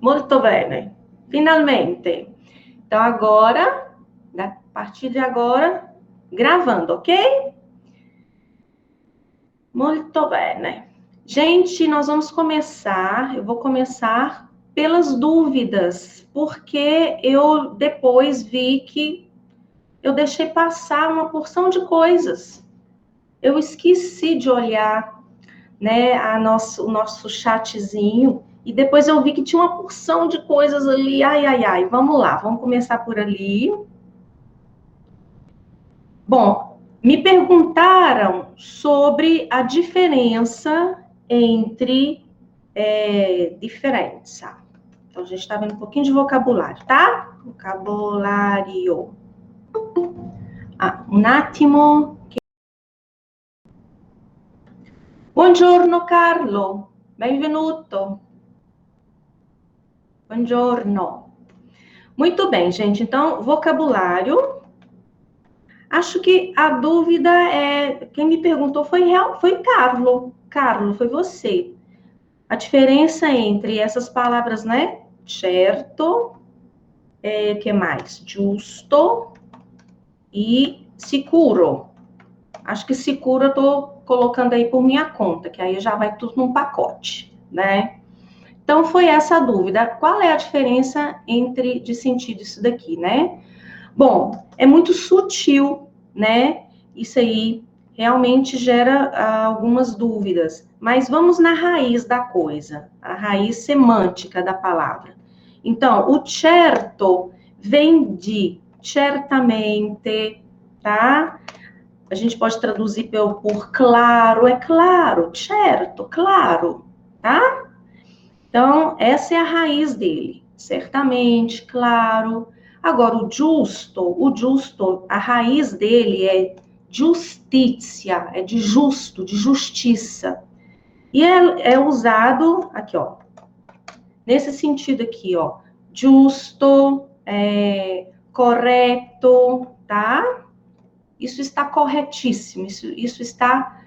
Molto bene. Finalmente. Então, agora, a partir de agora, gravando, ok? Molto bene. Gente, nós vamos começar, eu vou começar pelas dúvidas, porque eu depois vi que eu deixei passar uma porção de coisas. Eu esqueci de olhar, né, o nosso chatzinho, e depois eu vi que tinha uma porção de coisas ali. Ai. Vamos lá, vamos começar por ali. Bom, me perguntaram sobre a diferença entre diferença. Então, a gente está vendo um pouquinho de vocabulário, tá? Vocabulário. Un attimo. Buongiorno, Carlo. Benvenuto. Buongiorno. Muito bem, gente. Então, vocabulário. Acho que a dúvida é... Quem me perguntou foi Carlo. Carlo, foi você. A diferença entre essas palavras, né? Certo, que mais? Giusto e sicuro. Acho que sicuro eu tô colocando aí por minha conta, que aí já vai tudo num pacote, né? Então, foi essa a dúvida. Qual é a diferença de sentido isso daqui, né? Bom, é muito sutil, né? Isso aí realmente gera algumas dúvidas. Mas vamos na raiz da coisa, a raiz semântica da palavra. Então, o certo vem de certamente, tá? A gente pode traduzir por claro, é claro, certo, claro, tá? Então, essa é a raiz dele. Certamente, claro. Agora, o justo, a raiz dele é justitia, é de justo, de justiça. E é usado aqui, ó, nesse sentido aqui, ó, justo, correto, tá? Isso está corretíssimo, isso está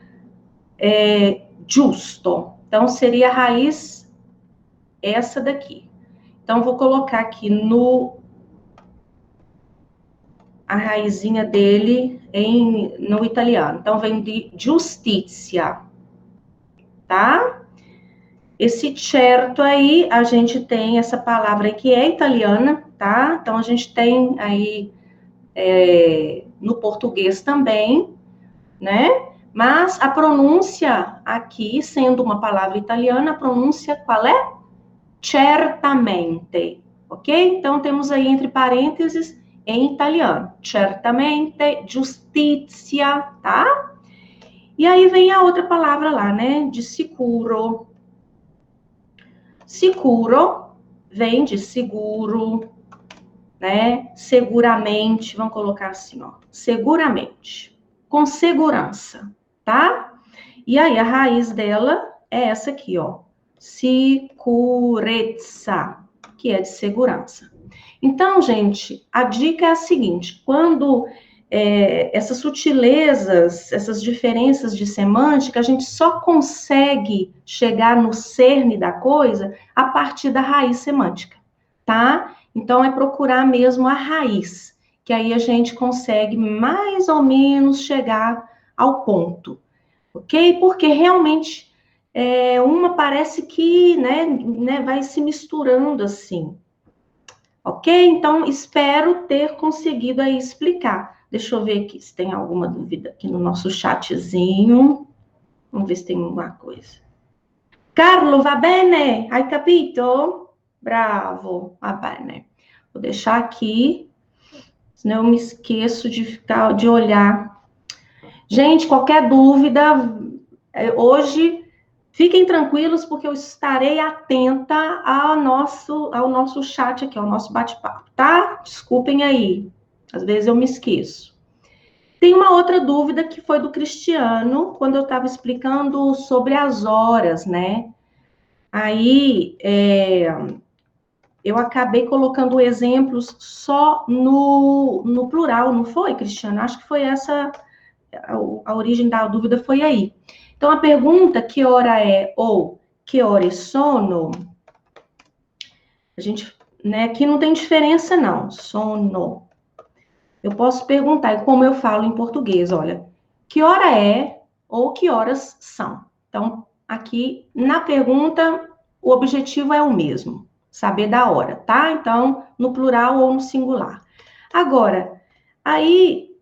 justo. Então, seria a raiz essa daqui. Então, vou colocar aqui a raizinha dele no italiano. Então, vem de giustizia, tá? Esse certo aí, a gente tem essa palavra aí que é italiana, tá? Então, a gente tem aí no português também, né? Mas a pronúncia aqui, sendo uma palavra italiana, a pronúncia qual é? Certamente, ok? Então, temos aí entre parênteses em italiano. Certamente, giustizia, tá? E aí vem a outra palavra lá, né? De sicuro. Sicuro vem de seguro, né? Seguramente, vamos colocar assim, ó. Seguramente. Com segurança, tá? E aí, a raiz dela é essa aqui, ó. Sicurezza, que é de segurança. Então, gente, a dica é a seguinte: quando essas sutilezas, essas diferenças de semântica, a gente só consegue chegar no cerne da coisa a partir da raiz semântica, tá? Então, é procurar mesmo a raiz, que aí a gente consegue mais ou menos chegar ao ponto, ok? Porque realmente uma parece que né, vai se misturando assim. Ok? Então, espero ter conseguido aí explicar. Deixa eu ver aqui se tem alguma dúvida aqui no nosso chatzinho. Vamos ver se tem alguma coisa. Carlo, va bene? Hai capito? Bravo, va bene. Vou deixar aqui, senão eu me esqueço de olhar. Gente, qualquer dúvida, hoje... Fiquem tranquilos, porque eu estarei atenta ao nosso chat aqui, ao nosso bate-papo, tá? Desculpem aí, às vezes eu me esqueço. Tem uma outra dúvida que foi do Cristiano, quando eu estava explicando sobre as horas, né? Aí, eu acabei colocando exemplos só no plural, não foi, Cristiano? Acho que foi essa, a origem da dúvida foi aí. Então, a pergunta, que hora é ou que ore sono, A gente, né, aqui não tem diferença não, sono. Eu posso perguntar, como eu falo em português, olha, que hora é ou que horas são? Então, aqui na pergunta, o objetivo é o mesmo, saber da hora, tá? Então, no plural ou no singular. Agora, aí,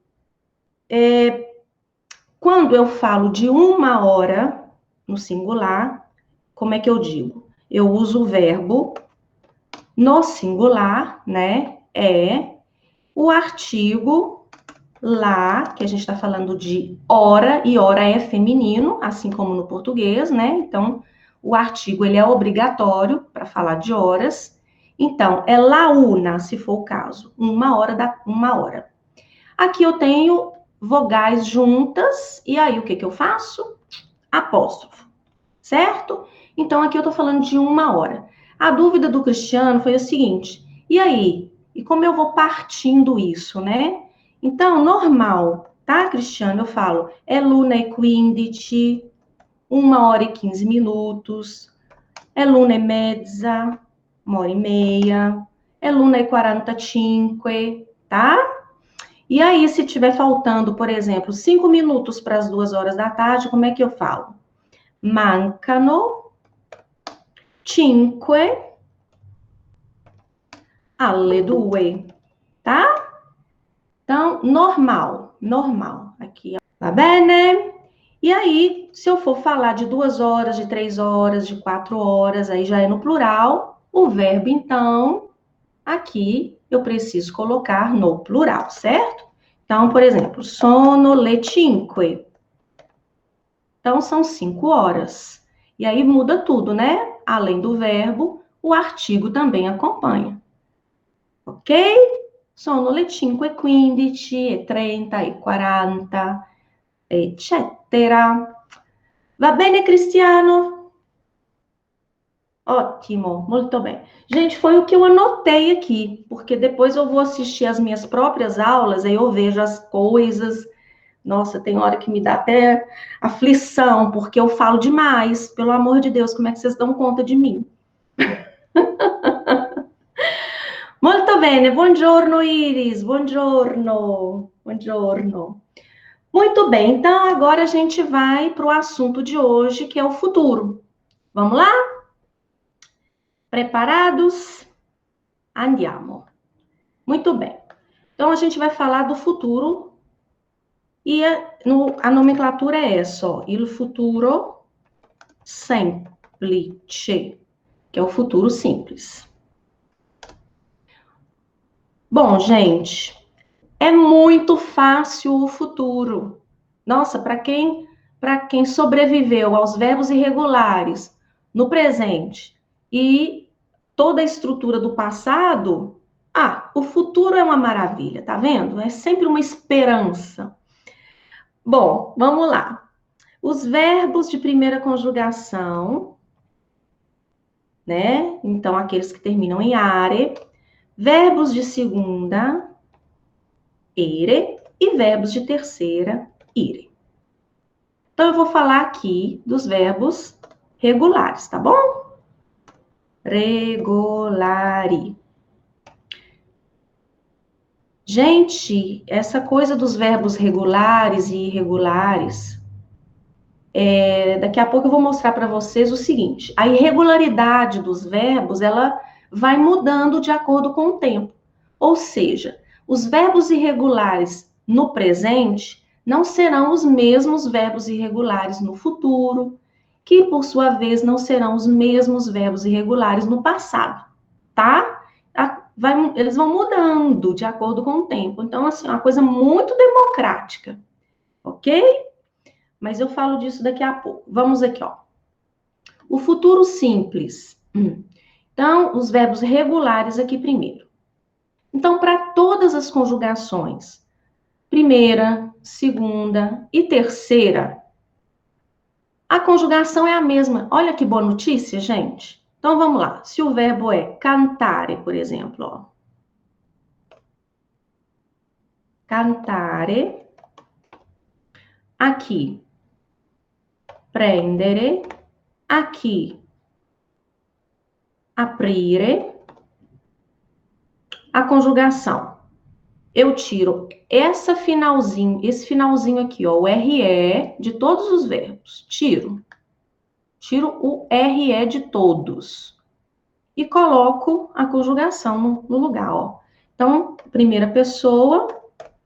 quando eu falo de 1 hora no singular, como é que eu digo? Eu uso o verbo no singular, né? O artigo lá, que a gente está falando de hora, e hora é feminino, assim como no português, né? Então, o artigo, ele é obrigatório para falar de horas. Então, é la una, se for o caso. 1 hora. Aqui eu tenho vogais juntas, e aí o que eu faço? Apóstrofo, certo? Então, aqui eu estou falando de 1 hora. A dúvida do Cristiano foi o seguinte, e aí? E como eu vou partindo isso, né? Então, normal, tá, Cristiano? Eu falo, é l'1:15, 1 hora e 15 minutos, é l'1:30, 1 hora e meia, é l'1:45, tá? E aí, se tiver faltando, por exemplo, 5 minutos para as 2 horas da tarde, como é que eu falo? Mancano 5 alle 2, tá? Então, normal. Aqui, ó. Tá bem, né? E aí, se eu for falar de 2 horas, de 3 horas, de 4 horas, aí já é no plural. O verbo, então, aqui eu preciso colocar no plural, certo? Então, por exemplo, sono le 5. Então, são 5 horas. E aí muda tudo, né? Além do verbo, o artigo também acompanha. Ok? Sono le 5:15, e 30, e 40, eccetera. Va bene, Cristiano? Ótimo, muito bem. Gente, foi o que eu anotei aqui, porque depois eu vou assistir as minhas próprias aulas, aí eu vejo as coisas. Nossa, tem hora que me dá até aflição, porque eu falo demais. Pelo amor de Deus, como é que vocês dão conta de mim? Molto bene, buongiorno Iris, buongiorno. Muito bem, então agora a gente vai para o assunto de hoje, que é o futuro. Vamos lá? Preparados? Andiamo. Muito bem. Então a gente vai falar do futuro e a nomenclatura é essa, ó, il futuro semplice, que é o futuro simples. Bom, gente, é muito fácil o futuro. Nossa, para quem sobreviveu aos verbos irregulares no presente e toda a estrutura do passado, o futuro é uma maravilha, tá vendo? É sempre uma esperança. Bom, vamos lá. Os verbos de primeira conjugação, né? Então, aqueles que terminam em are, verbos de segunda, ere, e verbos de terceira, ire. Então, eu vou falar aqui dos verbos regulares, tá bom? Regolari. Gente, essa coisa dos verbos regulares e irregulares, daqui a pouco eu vou mostrar para vocês o seguinte: a irregularidade dos verbos, ela vai mudando de acordo com o tempo. Ou seja, os verbos irregulares no presente não serão os mesmos verbos irregulares no futuro, que por sua vez não serão os mesmos verbos irregulares no passado, tá? Eles vão mudando de acordo com o tempo. Então, assim, é uma coisa muito democrática, ok? Mas eu falo disso daqui a pouco. Vamos aqui, ó. O futuro simples. Então, os verbos regulares aqui primeiro. Então, para todas as conjugações, primeira, segunda e terceira, a conjugação é a mesma. Olha que boa notícia, gente. Então, vamos lá. Se o verbo é cantare, por exemplo, ó. Cantare. Aqui, prendere. Aqui, aprire. a conjugação. Eu tiro esse finalzinho aqui, ó, o RE de todos os verbos. Tiro o RE de todos. E coloco a conjugação no lugar, ó. Então, primeira pessoa,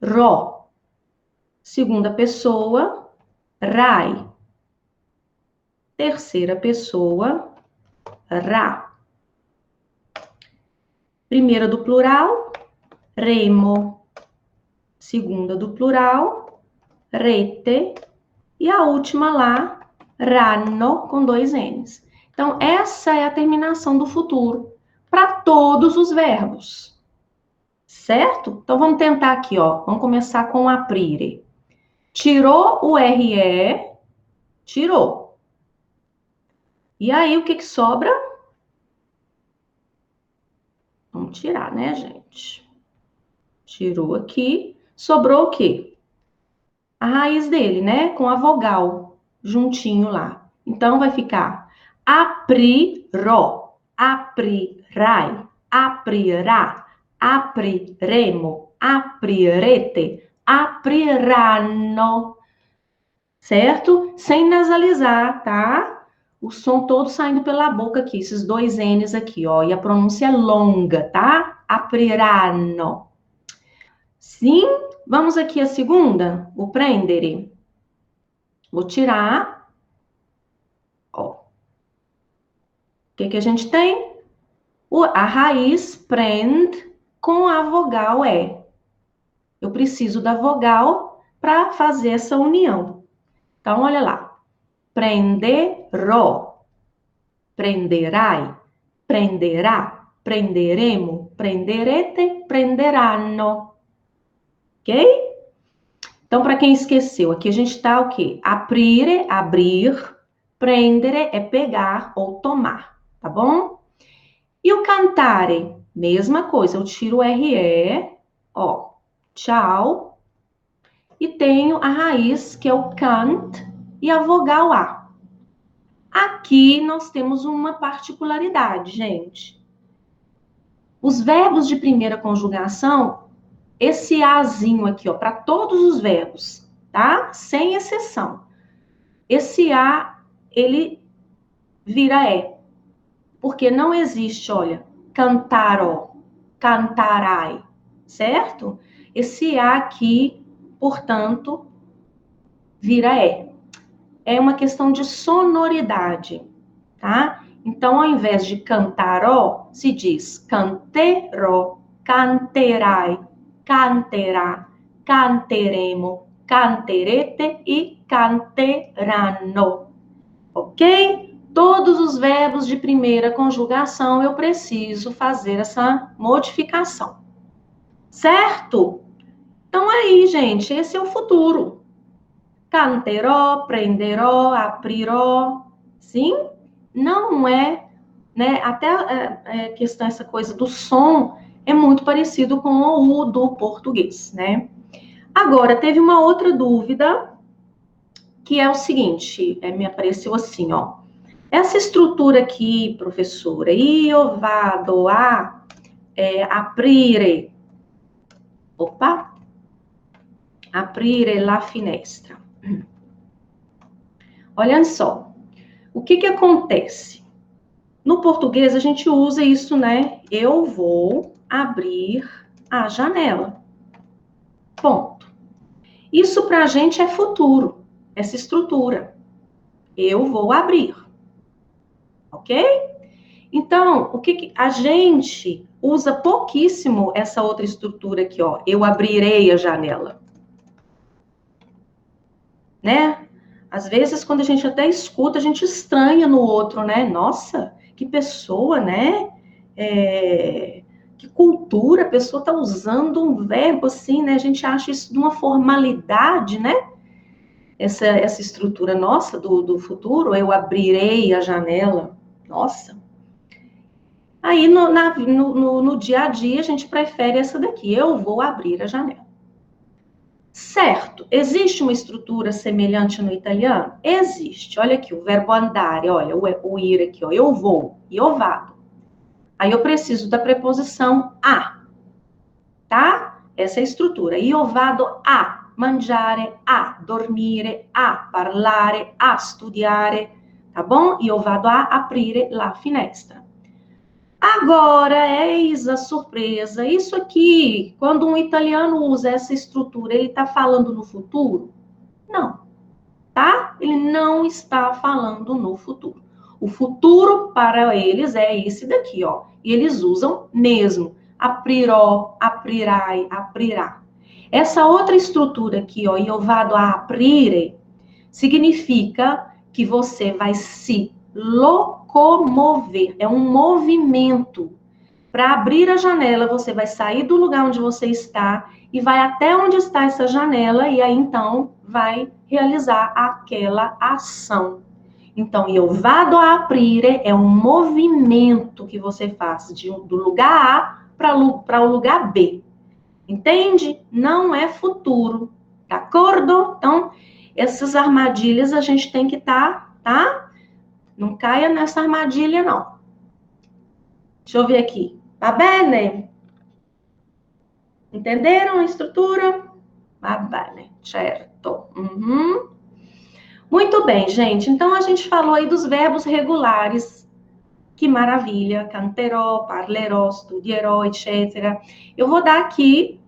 ro. Segunda pessoa, rai. Terceira pessoa, ra. Primeira do plural, remo. Segunda do plural, rete. E a última lá, ranno, com 2 N's. Então, essa é a terminação do futuro para todos os verbos. Certo? Então, vamos tentar aqui, ó. Vamos começar com aprire. Tirou o RE, tirou. E aí, o que sobra? Vamos tirar, né, gente? Tirou aqui. Sobrou o quê? A raiz dele, né? Com a vogal juntinho lá. Então, vai ficar aprirò, aprirai, aprirà, apriremo, aprirete, apriranno. Certo? Sem nasalizar, tá? O som todo saindo pela boca aqui, esses 2 N's aqui, ó. E a pronúncia é longa, tá? Apriranno. Sim? Vamos aqui a segunda, o prendere. Vou tirar. Ó. O que a gente tem? A raiz prend com a vogal E. Eu preciso da vogal para fazer essa união. Então, olha lá. Prenderò, prenderai, prenderà, prenderemo, prenderete, prenderanno. Ok? Então, para quem esqueceu, aqui a gente está o quê? Aprire, abrir, prendere é pegar ou tomar, tá bom? E o cantare, mesma coisa, eu tiro o RE, ó, tchau, e tenho a raiz, que é o cant, e a vogal A. Aqui nós temos uma particularidade, gente. Os verbos de primeira conjugação, esse Azinho aqui, ó, para todos os verbos, tá? Sem exceção. Esse A, ele vira E. Porque não existe, olha, cantaró, cantarai, certo? Esse A aqui, portanto, vira E. É uma questão de sonoridade, tá? Então, ao invés de cantaró, se diz canteró, canterai, canterá, canteremo, canterete e canteranno. Ok? Todos os verbos de primeira conjugação eu preciso fazer essa modificação. Certo? Então, aí, gente, esse é o futuro. Canterò, prenderò, aprirò. Sim? Não é, né? Até a questão, essa coisa do som é muito parecido com o do português, né? Agora, teve uma outra dúvida, que é o seguinte, me apareceu assim, ó. Essa estrutura aqui, professora, io vado a aprire, aprire la finestra. Olha só, o que acontece? No português, a gente usa isso, né? Eu vou abrir a janela. Ponto. Isso pra gente é futuro, essa estrutura. Eu vou abrir. Ok? Então, o que a gente usa pouquíssimo essa outra estrutura aqui, ó. Eu abrirei a janela. Né? Às vezes, quando a gente até escuta, a gente estranha no outro, né? Nossa, que pessoa, né? Que cultura, a pessoa tá usando um verbo assim, né? A gente acha isso de uma formalidade, né? Essa estrutura nossa do futuro, eu abrirei a janela. Nossa. Aí, no dia a dia, a gente prefere essa daqui. Eu vou abrir a janela. Certo. Existe uma estrutura semelhante no italiano? Existe. Olha aqui, o verbo andare. Olha, o ir aqui, ó. Eu vou. Io vado. Aí, eu preciso da preposição a. tá? Essa é a estrutura. Io vado a mangiare, a dormire, a parlare, a studiare, tá bom? Io vado a aprire la finestra. Agora, eis a surpresa. Isso aqui, quando um italiano usa essa estrutura, ele está falando no futuro? Não, tá? Ele não está falando no futuro. O futuro para eles é esse daqui, ó. E eles usam mesmo. Aprirò, aprirai, aprirà. Essa outra estrutura aqui, ó, io vado a aprire, significa que você vai se locomover. É um movimento. Para abrir a janela, você vai sair do lugar onde você está e vai até onde está essa janela e aí então vai realizar aquela ação. Então, io vado a aprire é um movimento que você faz do lugar A para o lugar B. Entende? Não é futuro. De acordo? Então, essas armadilhas a gente tem que estar, tá? Não caia nessa armadilha, não. Deixa eu ver aqui. Va bene? Entenderam a estrutura? Va bene, certo. Uhum. Muito bem, gente. Então, a gente falou aí dos verbos regulares. Que maravilha. Canterò, parlerò, studierò, etc. Eu vou dar aqui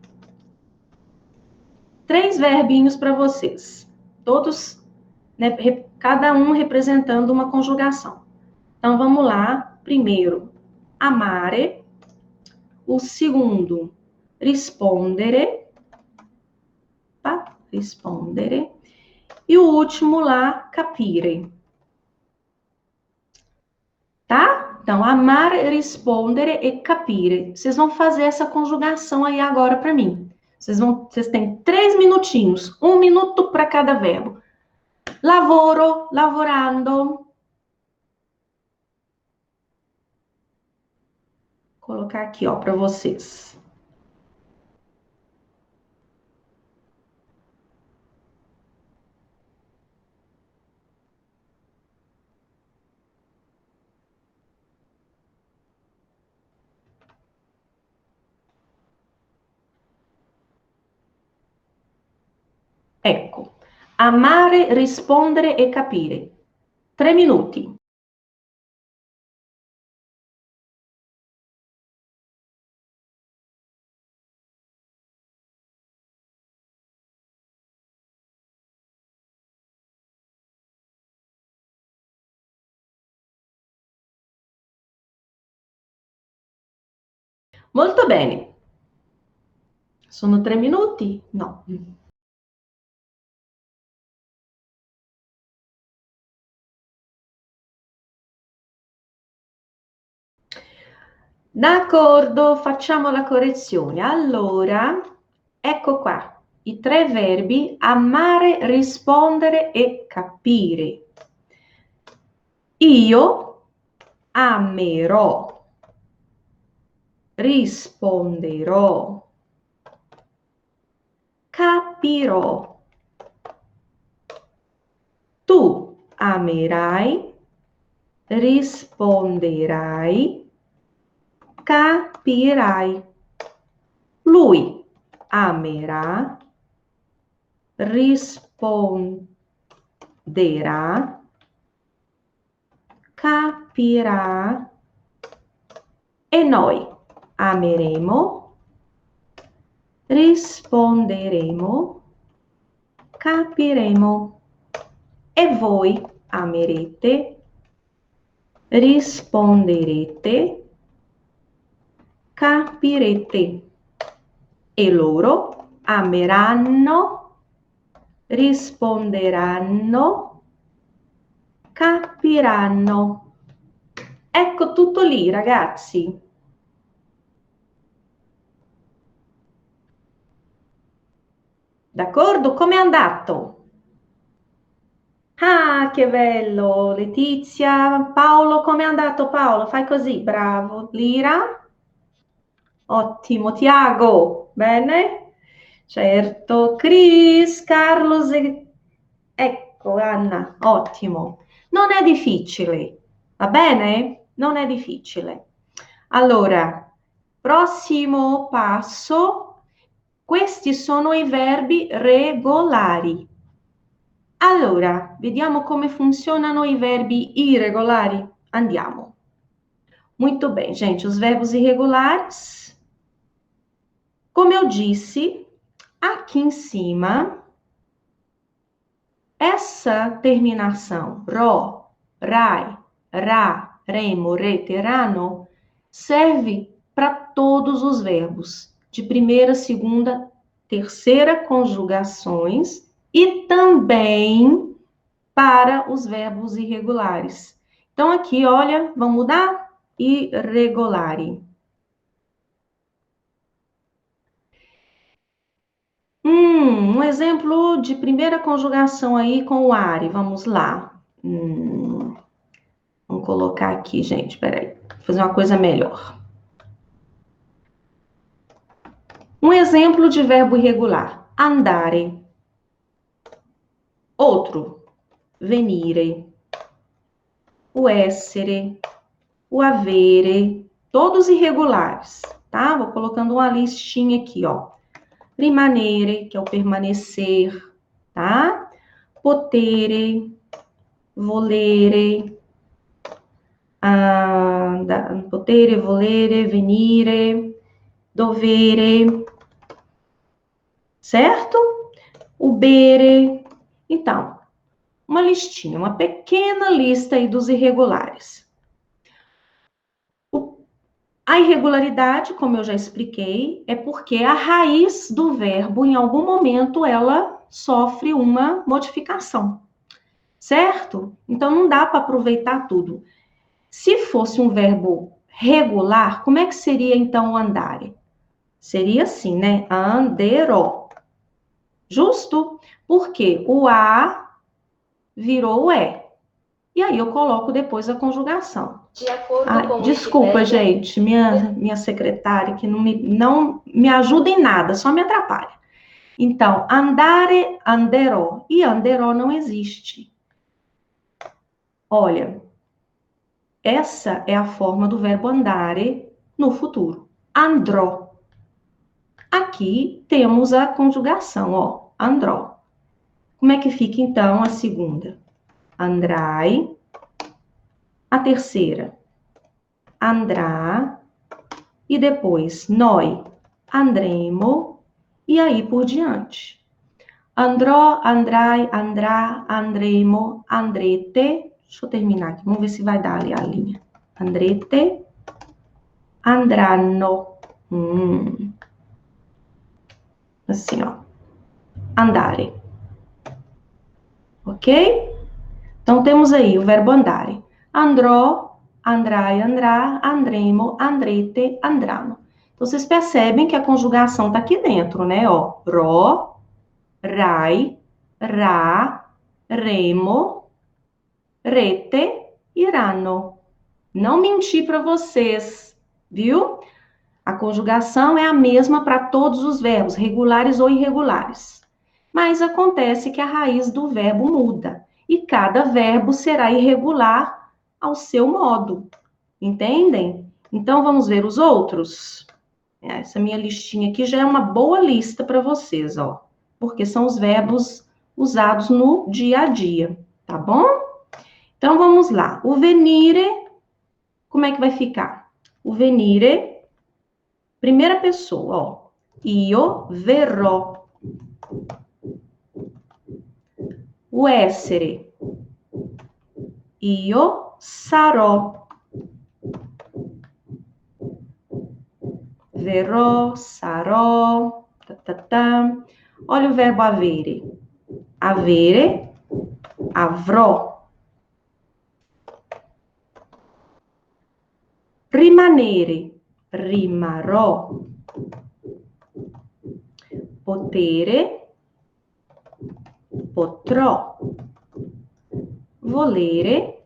3 verbinhos para vocês. Todos, né, cada um representando uma conjugação. Então, vamos lá. Primeiro, amare. O segundo, rispondere. Tá? Rispondere. E o último lá, capire. Tá? Então, amar, rispondere e capire. Vocês vão fazer essa conjugação aí agora para mim. Vocês têm 3 minutinhos. 1 minuto para cada verbo. Lavoro, lavorando. Vou colocar aqui, ó, para vocês. Ecco, amare, rispondere e capire. 3 minuti. Molto bene. Sono 3 minuti? No. D'accordo, facciamo la correzione. Allora, ecco qua, i 3 verbi amare, rispondere e capire. Io amerò, risponderò, capirò. Tu amerai, risponderai, capirai. Lui amerà, risponderà, capirà e noi ameremo, risponderemo, capiremo. E voi amerete, risponderete, capirete. E loro ameranno, risponderanno, capiranno. Ecco tutto lì, ragazzi. D'accordo? Come è andato? Ah, che bello! Letizia, Paolo, come è andato Paolo? Fai così, bravo. Lira? Ottimo. Tiago, bene? Certo. Chris, Carlos, ecco, Anna, ottimo. Non è difficile, va bene? Non è difficile. Allora, prossimo passo, Questi sono i verbi regolari. Allora, vediamo come funzionano i verbi irregolari? Andiamo. Muito bem, gente, os verbos irregulares. Como eu disse, aqui em cima, essa terminação, ro, rai, ra, remo, rete, rano, serve para todos os verbos, de primeira, segunda, terceira conjugações e também para os verbos irregulares. Então, aqui, olha, vamos mudar? Irregolari. Um exemplo de primeira conjugação aí com o are. Vamos lá. Vamos colocar aqui, gente. Peraí. Vou fazer uma coisa melhor. Um exemplo de verbo irregular. Andare. Outro. Venire. O essere. O avere. Todos irregulares, tá? Vou colocando uma listinha aqui, ó. Rimanere, que é o permanecer, tá? Potere, volere, potere, volere, venire, dovere, certo? Ubere. Então, uma listinha, uma pequena lista aí dos irregulares. A irregularidade, como eu já expliquei, é porque a raiz do verbo, em algum momento, ela sofre uma modificação, certo? Então, não dá para aproveitar tudo. Se fosse um verbo regular, como é que seria, então, o andare? Seria assim, né? Anderò. Justo? Porque o a virou o e. E aí eu coloco depois a conjugação. De acordo com desculpa, Wikipédia, gente, minha secretária, que não me ajuda em nada, só me atrapalha. Então, andare, anderò. E anderò não existe. Olha, essa é a forma do verbo andare no futuro. Andrò. Aqui temos a conjugação, ó, andrò. Como é que fica, então, a segunda? Andrai. A terceira, andrà. E depois, noi, andremo. E aí por diante. Andrò, andrai, andrà, andremo, andrete. Deixa eu terminar aqui, vamos ver se vai dar ali a linha. Andrete, andranno. Assim, ó. Andare. Ok? Então, temos aí o verbo andare. Andrò, andrai, andrà, andremo, andrete, andranno. Então, vocês percebem que a conjugação está aqui dentro, né? Ó, ro, rai, ra, remo, rete e rano. Não menti para vocês, viu? A conjugação é a mesma para todos os verbos, regulares ou irregulares. Mas acontece que a raiz do verbo muda. E cada verbo será irregular ao seu modo. Entendem? Então, vamos ver os outros? Essa minha listinha aqui já é uma boa lista para vocês, ó. Porque são os verbos usados no dia a dia, tá bom? Então, vamos lá. O venire, como é que vai ficar? O venire, primeira pessoa, ó. Io verrò. O essere. Io sarò. Verrò, sarò. Olha o verbo avere. Avere, avrò. Rimanere, rimarrò. Potere, potrò. Volere,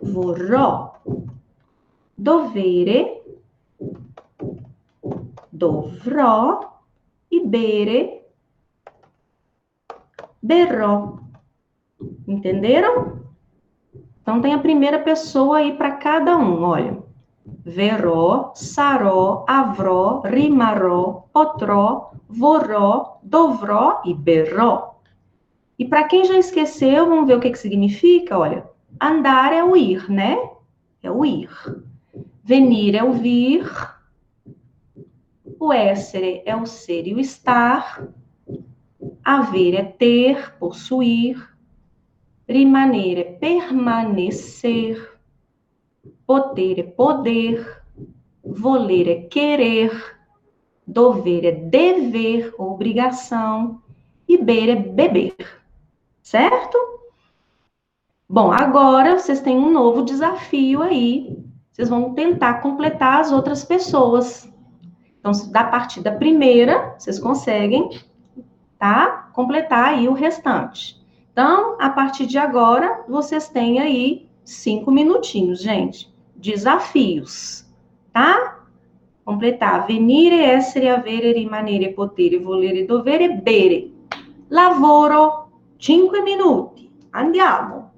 vorrò. Dovere, dovrò. E bere, berrò. Entenderam? Então, tem a primeira pessoa aí para cada um, olha. verrò, sarò, avrò, rimarrò, potrò, vorrò, dovrò e berrò. E para quem já esqueceu, vamos ver o que significa? Olha, andar é o ir, né? É o ir. Venir é o vir. O essere é o ser e o estar. Haver é ter, possuir. Rimanere é permanecer. Poder é poder. Voler é querer. Dover é dever, obrigação. E ber é beber. Certo? Bom, agora vocês têm um novo desafio aí. Vocês vão tentar completar as outras pessoas. Então, da partir da primeira, vocês conseguem, tá? Completar aí o restante. Então, a partir de agora, vocês têm aí 5 minutinhos, gente. Desafios, tá? Completar. Venire, essere, avere, rimanere, potere, volere, dovere, bere. Lavoro. 5 minuti. Andiamo.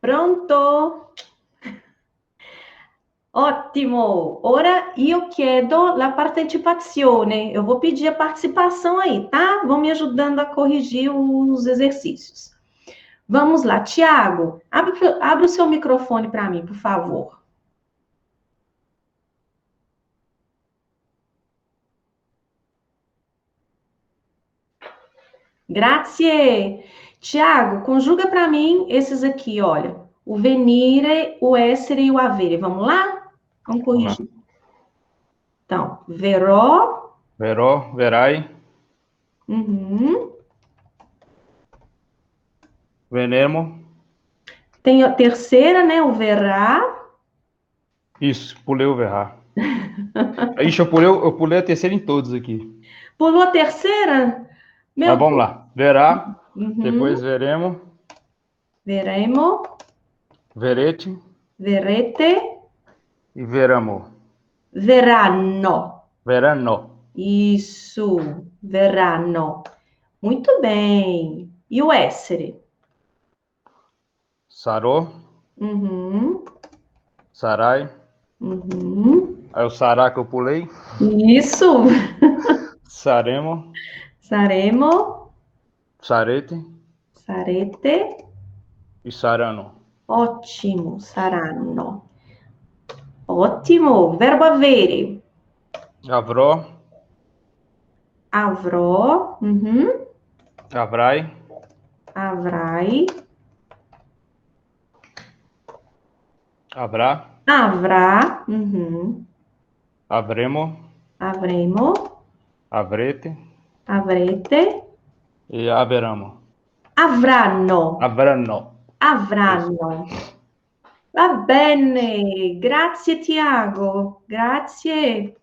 Pronto? Ótimo! Ora io chiedo la partecipazione. Eu vou pedir a participação aí, tá? Vão me ajudando a corrigir os exercícios. Vamos lá, Tiago, abre o seu microfone para mim, por favor. Grazie! Tiago, conjuga para mim esses aqui, olha. O venire, o essere e o avere. Vamos lá? Vamos corrigir. Então, verò. Verò, verai, Uhum. venemo. Tem a terceira, né? O verá. Isso, pulei o verá. Ixi, eu pulei a terceira em todos aqui. Pulou a terceira? Meu Mas vamos lá. Verá, Uhum. depois veremo, Veremo, verete verete, e veramo. verranno. Verano. Isso, verranno. Muito bem. E o essere? Sarò, Uhum. sarai. Uhum. Aí o sará que eu pulei. Isso. Saremo, Saremo, sarete sarete. e sarano. Ótimo, saranno. Ótimo. Verbo avere. Avrò, Avrò. Uhum. avrai, Avrai. avrà, Avrà. Uhum. avremo, Avremo. avrete Avrete. e averamo. Avranno. Avranno. Avranno. Va bene. Grazie, Tiago. Grazie.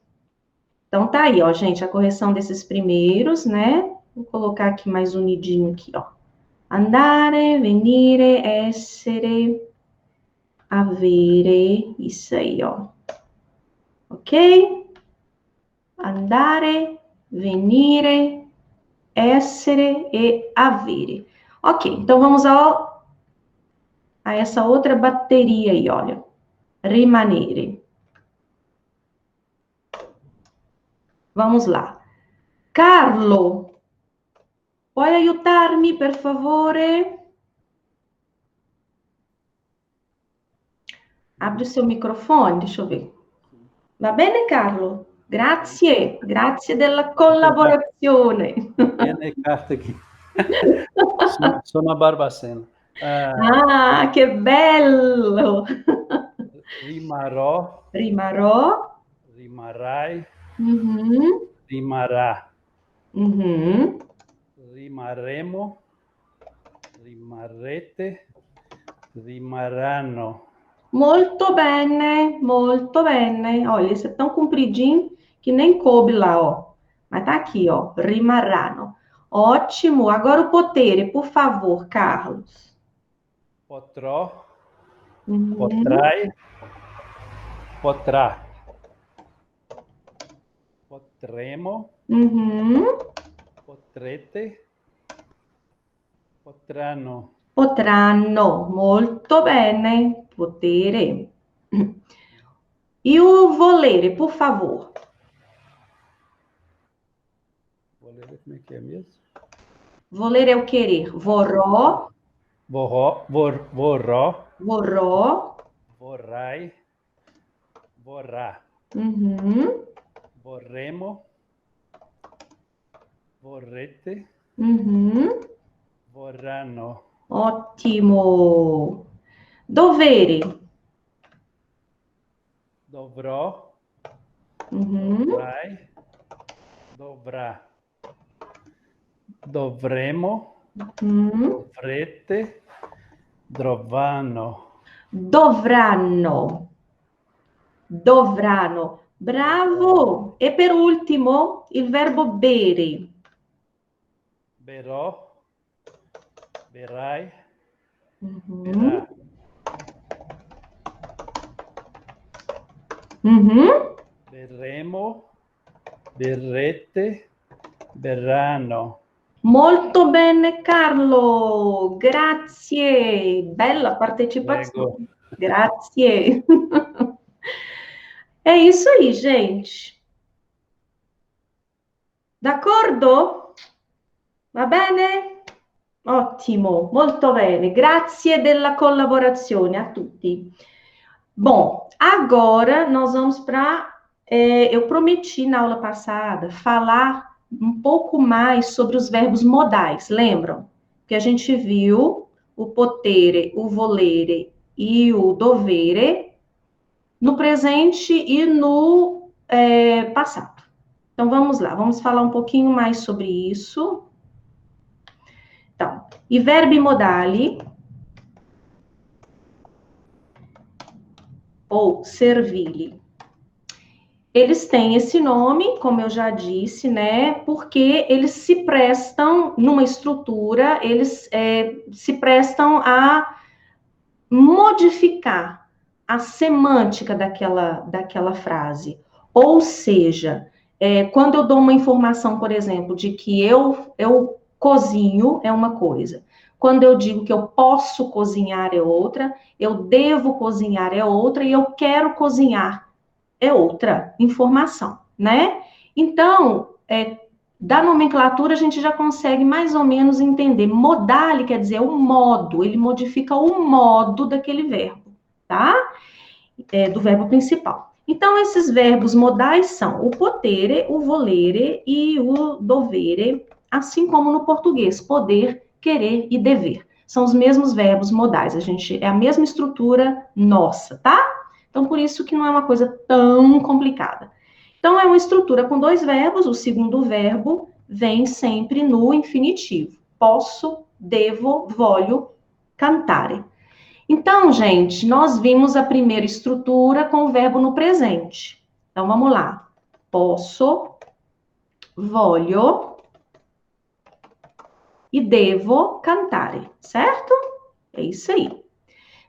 Então tá aí, ó, gente, a correção desses primeiros, né? Vou colocar aqui mais unidinho aqui, ó. Andare, venire, essere, avere, isso aí, ó. Ok? Andare, venire, essere e avere. Ok, então vamos a essa outra bateria aí, olha. Rimanere. Vamos lá. Carlo, puoi aiutarmi, per favore? Abre o seu microfone, deixa eu ver. Va bene, Carlo? Grazie, grazie della collaborazione. Tiene carta aqui. Sono a Barbacena. Ah, che bello! Rimarò, Rimarò. rimarrai, Uhum. rimarrà, Uhum. rimarremo, rimarrete, rimarranno. Molto bene, molto bene. Olha, esse é tão compridinho que nem coube lá, ó. Mas tá aqui, ó. Rimarranno. Ótimo. Agora o potere, por favor, Carlos. Potrò, Uhum. potrai, potrà. Potremo, Uhum. potrete, potranno. Potranno. Molto bene. Potere. E o volere, por favor. Vou ler como é que é mesmo? Volere é o querer. Vorrò. Vorrò, Vorrò. vorrai, vorrà. Uhum. Vorremo, vorrete, Uhum. vorranno. Ótimo. Dovere. Dovrò, Uhum. dovrai, dovrà. Dovremo, Uhum. dovrete, dovranno. Dovranno. Dovranno. Bravo. E per ultimo, il verbo bere. Berò, berai, Uhum. berà. Uhum. Berremo, berrete, berranno. Molto bene, Carlo. Grazie. Bella partecipazione. Prego. Grazie. É isso aí, gente. D'accordo? Va bene? Ottimo, molto bene. Grazie della collaborazione a tutti. Bom, agora nós vamos para. Eu prometi na aula passada falar um pouco mais sobre os verbos modais, lembram? Que a gente viu o potere, o volere e o dovere no presente e no passado. Então vamos lá, vamos falar um pouquinho mais sobre isso. Então, i verbi modali ou servili. Eles têm esse nome, como eu já disse, né? Porque eles se prestam numa estrutura, eles se prestam a modificar a semântica daquela frase. Ou seja, quando eu dou uma informação, por exemplo, de que eu cozinho, é uma coisa. Quando eu digo que eu posso cozinhar, é outra. Eu devo cozinhar, é outra. E eu quero cozinhar, é outra informação, né? Então, da nomenclatura a gente já consegue mais ou menos entender. Modale quer dizer o modo, ele modifica o modo daquele verbo, tá? Do verbo principal. Então, esses verbos modais são o potere, o volere e o dovere, assim como no português, poder, querer e dever. São os mesmos verbos modais, é a mesma estrutura nossa, tá? Então, por isso que não é uma coisa tão complicada. Então, é uma estrutura com dois verbos, o segundo verbo vem sempre no infinitivo. Posso, devo, voglio, cantare. Então, gente, nós vimos a primeira estrutura com o verbo no presente. Então, vamos lá. Posso, voglio e devo cantare, certo? É isso aí.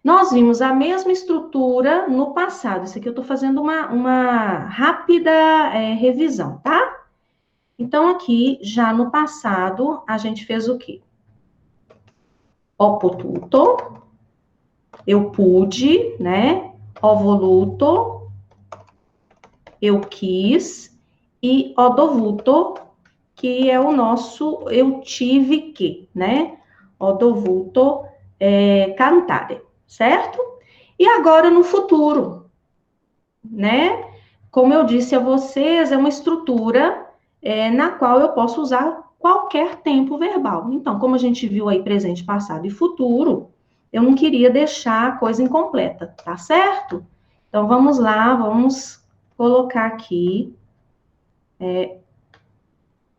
Nós vimos a mesma estrutura no passado. Isso aqui eu estou fazendo uma rápida revisão, tá? Então, aqui, já no passado, a gente fez o quê? ho potuto, eu pude, né? Ho voluto, eu quis, e ho dovuto, que é o nosso eu tive que, né? Ho dovuto cantare, certo? E agora no futuro, né? Como eu disse a vocês, é uma estrutura na qual eu posso usar qualquer tempo verbal. Então, como a gente viu aí presente, passado e futuro, eu não queria deixar a coisa incompleta, tá certo? Então, vamos lá, vamos colocar aqui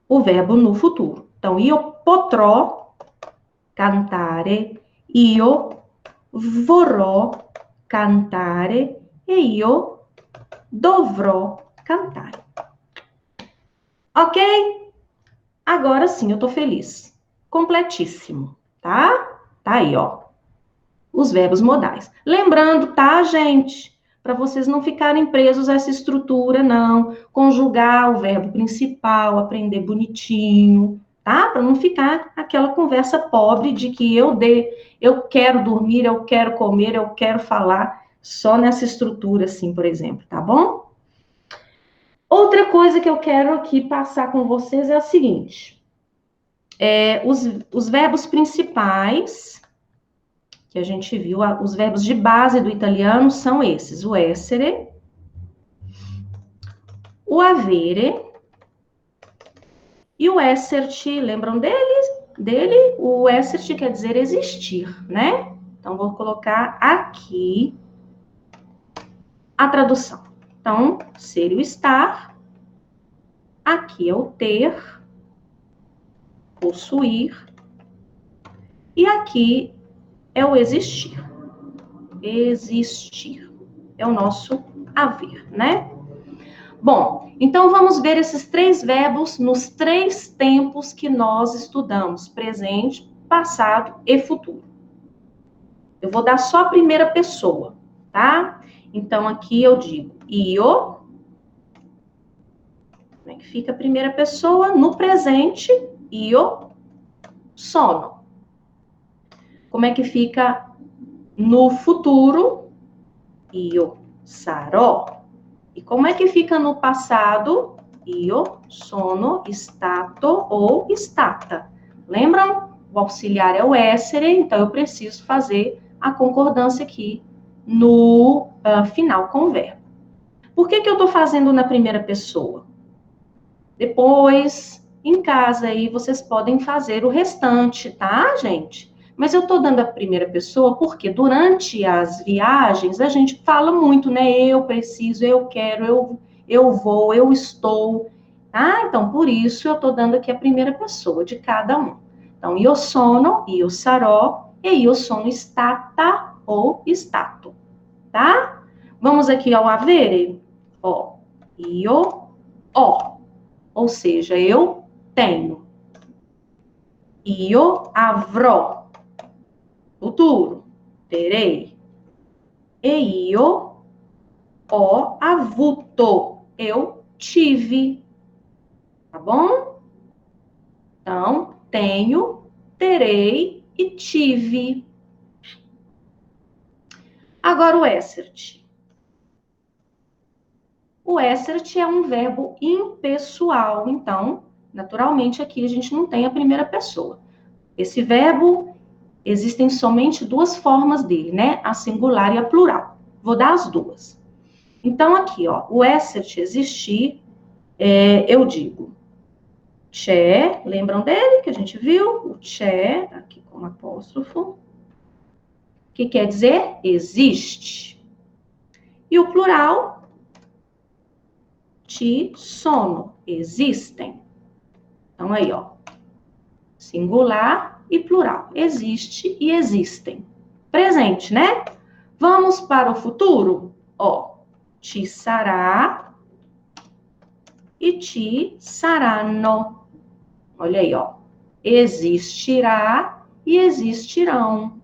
o verbo no futuro. Então, io potrò cantare, io vorrò cantare e io dovrò cantare. Ok? Agora sim, eu tô feliz. Completíssimo, tá? Tá aí, ó. Os verbos modais. Lembrando, tá, gente? Para vocês não ficarem presos a essa estrutura, não. Conjugar o verbo principal, aprender bonitinho, tá? Para não ficar aquela conversa pobre de que eu quero dormir, eu quero comer, eu quero falar, só nessa estrutura, assim, por exemplo, tá bom? Outra coisa que eu quero aqui passar com vocês é a seguinte. Os verbos principais que a gente viu, os verbos de base do italiano são esses: o essere, o avere e o esserci. Lembram dele? O esserci quer dizer existir, né? Então, vou colocar aqui a tradução. Então, ser e o estar. Aqui é o ter, possuir. E aqui é o existir. Existir. É o nosso haver, né? Bom, então vamos ver esses 3 verbos nos 3 tempos que nós estudamos: presente, passado e futuro. Eu vou dar só a primeira pessoa, tá? Então aqui eu digo io. Como é que fica a primeira pessoa? No presente, io sono. Como é que fica no futuro? Io sarò. E como é que fica no passado? Io sono stato ou stata. Lembram? O auxiliar é o essere, então eu preciso fazer a concordância aqui no final com o verbo. Por que eu estou fazendo na primeira pessoa? Depois, em casa, aí vocês podem fazer o restante, tá, gente? Mas eu tô dando a primeira pessoa porque durante as viagens a gente fala muito, né? Eu preciso, eu quero, eu vou, eu estou, tá? Então, por isso eu tô dando aqui a primeira pessoa de cada um. Então, io sono, io sarò e io sono stata ou stato, tá? Vamos aqui ao avere? Ó, io ho, ou seja, eu tenho. Io avrò. Futuro, terei. E io ho avuto, eu tive. Tá bom? Então, tenho, terei e tive. Agora o essert. O essert é um verbo impessoal, então, naturalmente, aqui a gente não tem a primeira pessoa. Esse verbo, existem somente 2 formas dele, né? A singular e a plural. Vou dar as 2. Então, aqui, ó, o essert existir, eu digo c'è, lembram dele que a gente viu? O c'è, aqui com apóstrofo, que quer dizer existe. E o plural, ci sono, existem. Então, aí, ó, singular e plural. Existe e existem. Presente, né? Vamos para o futuro? Ó, ci sarà e ci saranno. Olha aí, ó. Existirá e existirão.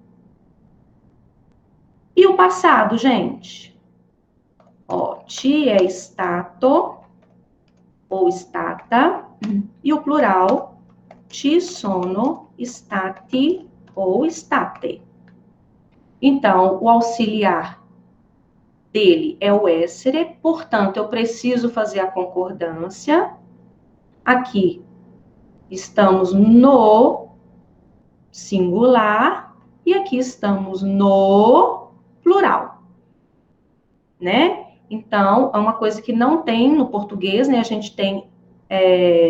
E o passado, gente? Ó, ci é stato ou stata. E o plural, ci sono stati ou estate. Então, o auxiliar dele é o essere, portanto, eu preciso fazer a concordância. Aqui estamos no singular e aqui estamos no plural, né? Então, é uma coisa que não tem no português, né? A gente tem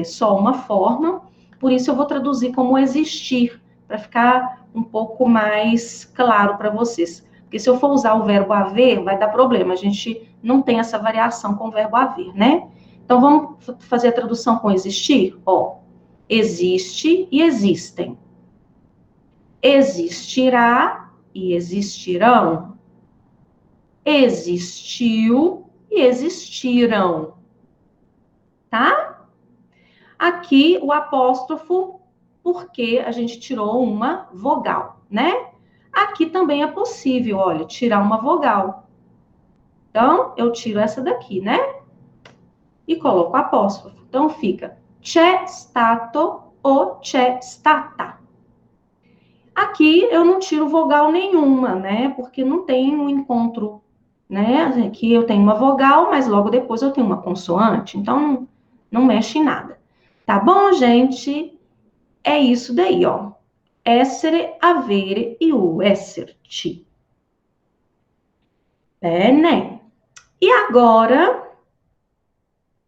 só uma forma, por isso eu vou traduzir como existir, para ficar um pouco mais claro para vocês. Porque se eu for usar o verbo haver, vai dar problema. A gente não tem essa variação com o verbo haver, né? Então, vamos fazer a tradução com existir? Ó, existe e existem. Existirá e existirão. Existiu e existiram. Tá? Aqui, o apóstrofo, porque a gente tirou uma vogal, né? Aqui também é possível, olha, tirar uma vogal. Então, eu tiro essa daqui, né? E coloco apóstrofo. Então, fica c'è stato ou c'è stata. Aqui, eu não tiro vogal nenhuma, né? Porque não tem um encontro, né? Aqui eu tenho uma vogal, mas logo depois eu tenho uma consoante. Então, não mexe em nada. Tá bom, gente? É isso daí, ó. Essere, avere e o esserci. Bene. E agora,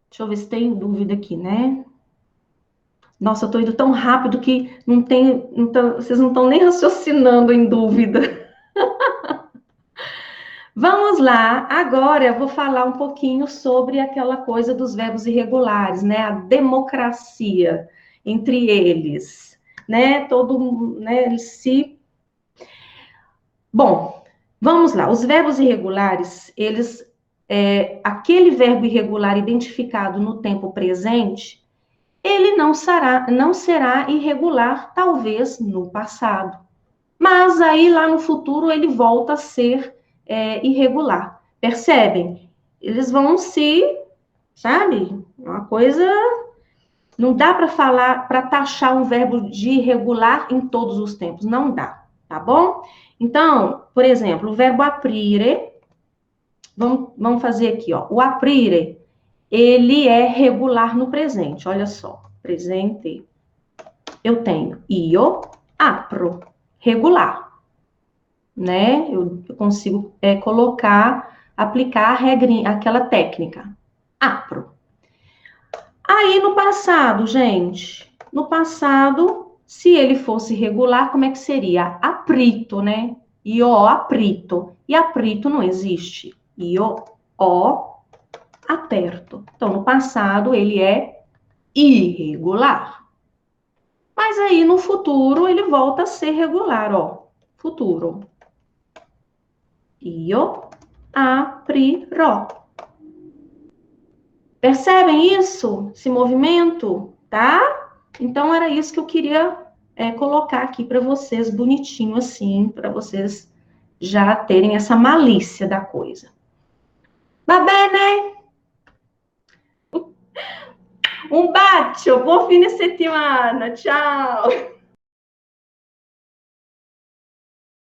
deixa eu ver se tem dúvida aqui, né? Nossa, eu tô indo tão rápido que vocês não estão nem raciocinando em dúvida. Vamos lá, agora eu vou falar um pouquinho sobre aquela coisa dos verbos irregulares, né? A democracia entre eles, né? Eles se... Bom, vamos lá. Os verbos irregulares, aquele verbo irregular identificado no tempo presente, ele não será irregular, talvez, no passado. Mas aí, lá no futuro, ele volta a ser irregular. Percebem? Eles vão sabe? Uma coisa... Não dá para falar, para taxar um verbo de irregular em todos os tempos. Não dá, tá bom? Então, por exemplo, o verbo aprire, vamos fazer aqui, ó. O aprire, ele é regular no presente. Olha só, presente. Eu tenho io apro, regular, né? Eu consigo aplicar a regrinha, aquela técnica. Apro. Aí, no passado, gente, se ele fosse regular, como é que seria? Aprito, né? Io aprito. E aprito não existe. Io ho aperto. Então, no passado, ele é irregular. Mas aí, no futuro, ele volta a ser regular, ó. Futuro. Io aprirò. Percebem isso? Esse movimento, tá? Então, era isso que eu queria colocar aqui para vocês, bonitinho assim, para vocês já terem essa malícia da coisa. Va bene? Um bacio, buon fine settimana, tchau!